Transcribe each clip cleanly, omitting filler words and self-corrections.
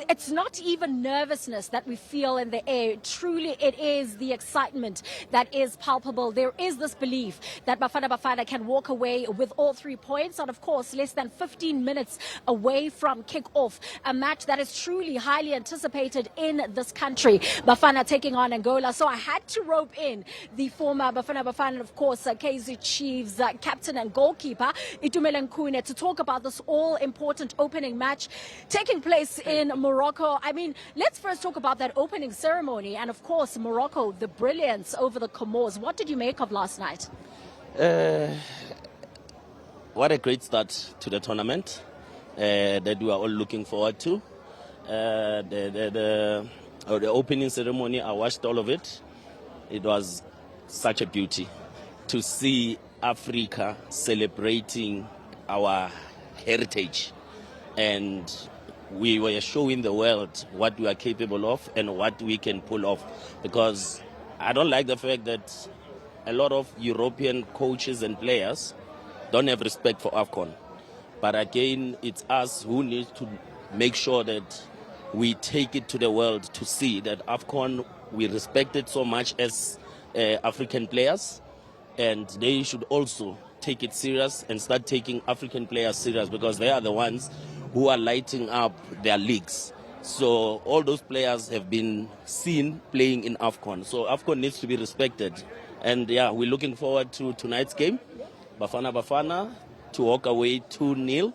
it's not even nervousness that we feel in the air. Truly, it is the excitement that is palpable. There is this belief that Bafana can walk away with all 3 points, and of course, less than 15 minutes away from kick-off. A match that is truly highly anticipated in this country. Bafana taking on Angola. So I had to rope in the former Bafana, of course, KZ Chiefs captain and goalkeeper, Itumeleng Khune, to talk about this all-important opening match taking place in Morocco. I mean, let's first talk about that opening ceremony. And of course, Morocco, the brilliance over the Comores. What did you make of last night? What a great start to the tournament that we are all looking forward to. The opening ceremony, I watched all of it. It was such a beauty to see Africa celebrating our heritage, and we were showing the world what we are capable of and what we can pull off. Because I don't like the fact that a lot of European coaches and players don't have respect for AFCON. But again, it's us who need to make sure that we take it to the world to see that AFCON, we respect it so much as African players, and they should also take it serious and start taking African players serious, because they are the ones who are lighting up their leagues. So all those players have been seen playing in AFCON. So AFCON needs to be respected. And yeah, we're looking forward to tonight's game. Bafana to walk away 2-0.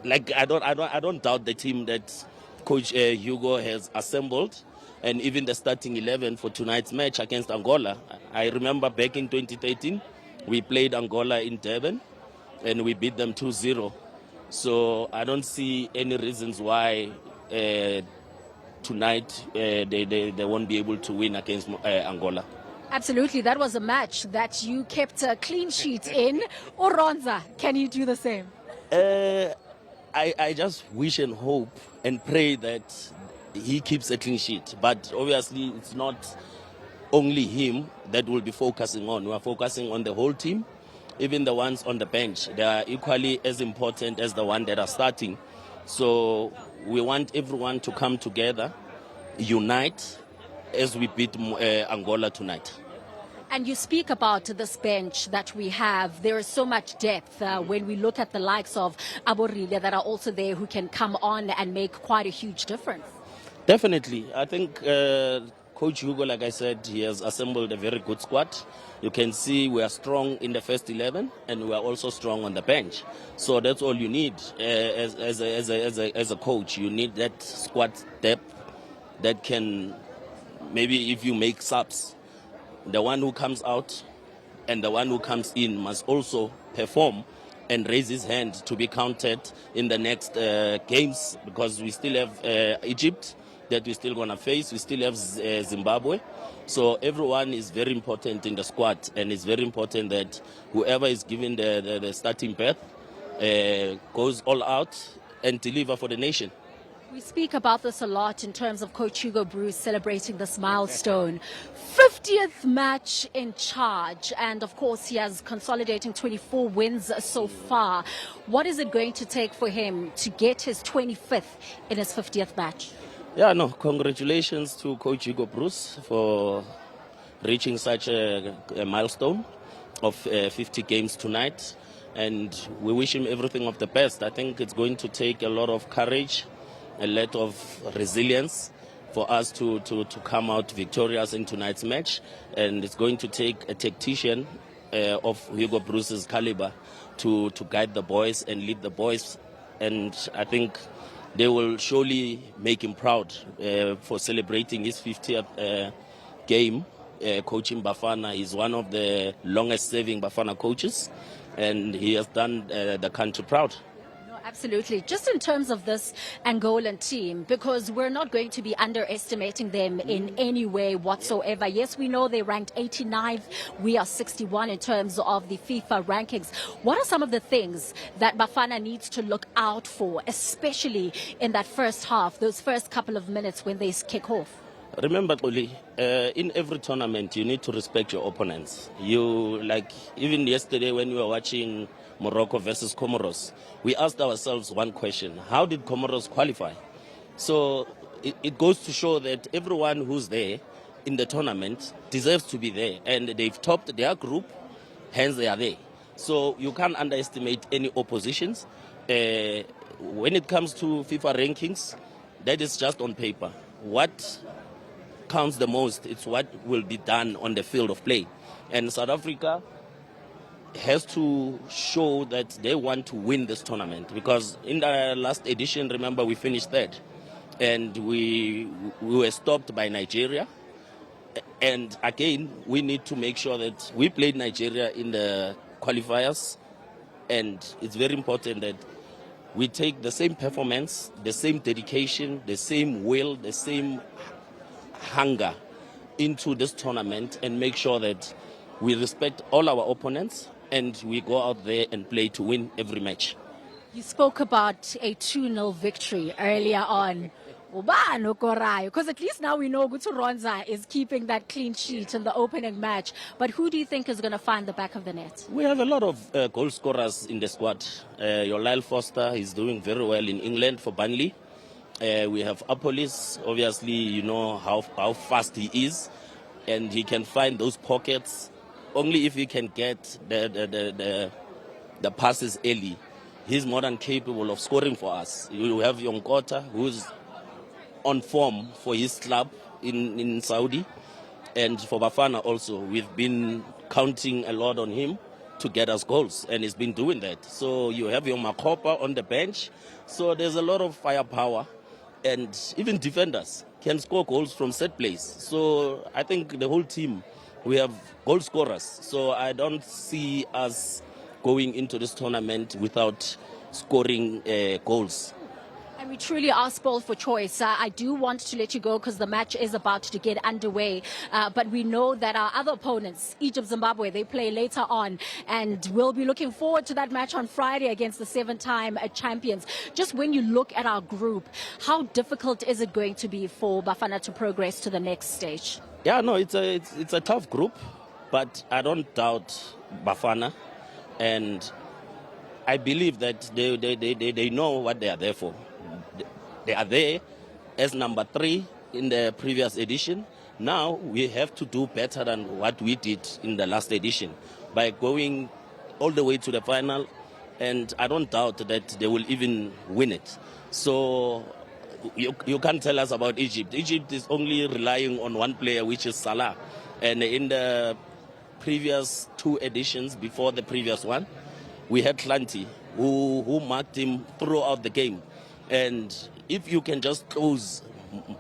I don't doubt the team that Coach Hugo has assembled, and even the starting 11 for tonight's match against Angola. I remember back in 2013, we played Angola in Durban, and we beat them 2-0. So I don't see any reasons why tonight they won't be able to win against Angola. Absolutely. That was a match that you kept a clean sheet in. Oronza, can you do the same? I just wish and hope and pray that he keeps a clean sheet. But obviously, it's not only him that we'll be focusing on. We are focusing on the whole team. Even the ones on the bench, they are equally as important as the ones that are starting. So we want everyone to come together, unite, as we beat Angola tonight. And you speak about this bench that we have. There is so much depth when we look at the likes of Aborile that are also there, who can come on and make quite a huge difference. Definitely. I think Coach Hugo, like I said, he has assembled a very good squad. You can see we are strong in the first 11, and we are also strong on the bench. So that's all you need as a coach. You need that squad depth that can, maybe if you make subs, the one who comes out and the one who comes in must also perform and raise his hand to be counted in the next games, because we still have Egypt that we're still going to face. We still have Zimbabwe. So everyone is very important in the squad, and it's very important that whoever is given the starting berth goes all out and deliver for the nation. We speak about this a lot in terms of Coach Hugo Bruce celebrating this milestone. 50th match in charge, and of course he has consolidating 24 wins so far. What is it going to take for him to get his 25th in his 50th match? Yeah, no, congratulations to Coach Hugo Bruce for reaching such a milestone of 50 games tonight, and we wish him everything of the best. I think it's going to take a lot of courage, a lot of resilience for us to come out victorious in tonight's match, and it's going to take a tactician of Hugo Bruce's caliber to guide the boys and lead the boys, and I think they will surely make him proud for celebrating his 50th game coaching Bafana. He's one of the longest serving Bafana coaches, and he has done the country proud. Absolutely. Just in terms of this Angolan team, because we're not going to be underestimating them in any way whatsoever. Yes, we know they ranked 89th. We are 61 in terms of the FIFA rankings. What are some of the things that Bafana needs to look out for, especially in that first half, those first couple of minutes when they kick off? Remember, Oli, in every tournament, you need to respect your opponents. You, like, even yesterday when we were watching Morocco versus Comoros, we asked ourselves one question: how did Comoros qualify? So it goes to show that everyone who's there in the tournament deserves to be there, and they've topped their group, hence they are there. So you can't underestimate any oppositions. When it comes to FIFA rankings, that is just on paper. What counts the most, it's what will be done on the field of play. And South Africa has to show that they want to win this tournament, because in the last edition, remember, we finished third and we were stopped by Nigeria. And again, we need to make sure that we played Nigeria in the qualifiers, and it's very important that we take the same performance, the same dedication, the same will, the same hunger into this tournament, and make sure that we respect all our opponents and we go out there and play to win every match. You spoke about a 2-0 victory earlier on. Because at least now we know Gutu Ronza is keeping that clean sheet in the opening match. But who do you think is going to find the back of the net? We have a lot of goal scorers in the squad. Your Lyle Foster is doing very well in England for Burnley. We have Apolis. Obviously, you know how fast he is, and he can find those pockets only if he can get the passes early. He's more than capable of scoring for us. You have Yonkota, who's on form for his club in Saudi, and for Bafana also. We've been counting a lot on him to get us goals, and he's been doing that. So you have your Makopa on the bench. So there's a lot of firepower, and even defenders can score goals from set plays. So I think the whole team, we have goal scorers. So I don't see us going into this tournament without scoring goals. And we truly are spoiled for choice. I do want to let you go because the match is about to get underway. But we know that our other opponents, Egypt, Zimbabwe, they play later on. And we'll be looking forward to that match on Friday against the 7-time champions. Just when you look at our group, how difficult is it going to be for Bafana to progress to the next stage? Yeah, no, it's a tough group. But I don't doubt Bafana. And I believe that they know what they are there for. They are there as number 3 in the previous edition. Now we have to do better than what we did in the last edition by going all the way to the final, and I don't doubt that they will even win it. So you can't tell us about Egypt. Egypt is only relying on one player, which is Salah. And in the previous 2 editions before the previous one, we had Klanti, who marked him throughout the game. And if you can just close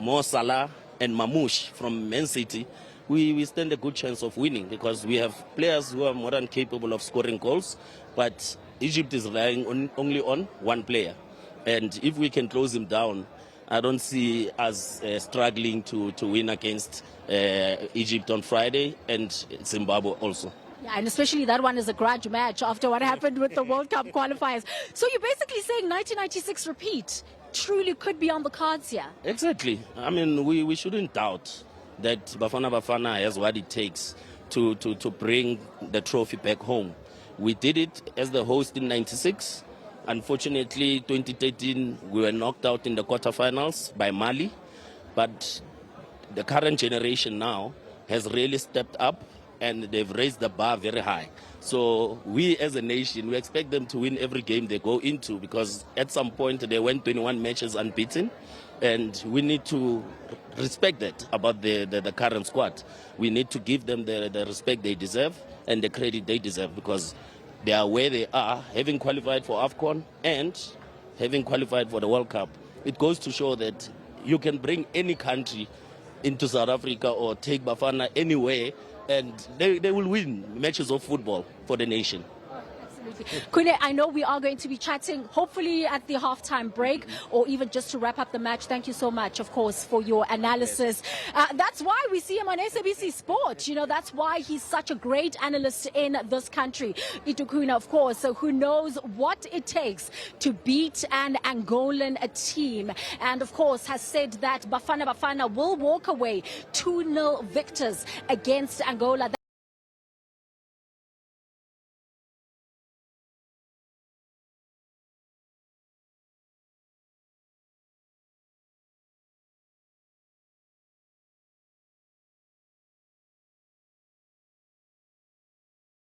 Mo Salah and Mamouche from Man City, we stand a good chance of winning, because we have players who are more than capable of scoring goals, but Egypt is relying only on one player. And if we can close him down, I don't see us struggling to win against Egypt on Friday, and Zimbabwe also. Yeah, and especially that one is a grudge match after what happened with the World Cup qualifiers. So you're basically saying 1996 repeat truly could be on the cards here. Exactly. I mean, we shouldn't doubt that Bafana has what it takes to bring the trophy back home. We did it as the host in 96. Unfortunately, 2013, we were knocked out in the quarterfinals by Mali. But the current generation now has really stepped up, and they've raised the bar very high. So we as a nation, we expect them to win every game they go into, because at some point they went 21 matches unbeaten, and we need to respect that about the current squad. We need to give them the respect they deserve and the credit they deserve, because they are where they are, having qualified for AFCON and having qualified for the World Cup. It goes to show that you can bring any country into South Africa or take Bafana anywhere, and they will win matches of football for the nation. Khune, I know we are going to be chatting, hopefully at the halftime break, or even just to wrap up the match. Thank you so much, of course, for your analysis. That's why we see him on SABC Sport. You know, that's why he's such a great analyst in this country. Itumeleng Khune, of course, so who knows what it takes to beat an Angolan team. And, of course, has said that Bafana will walk away 2-0 victors against Angola.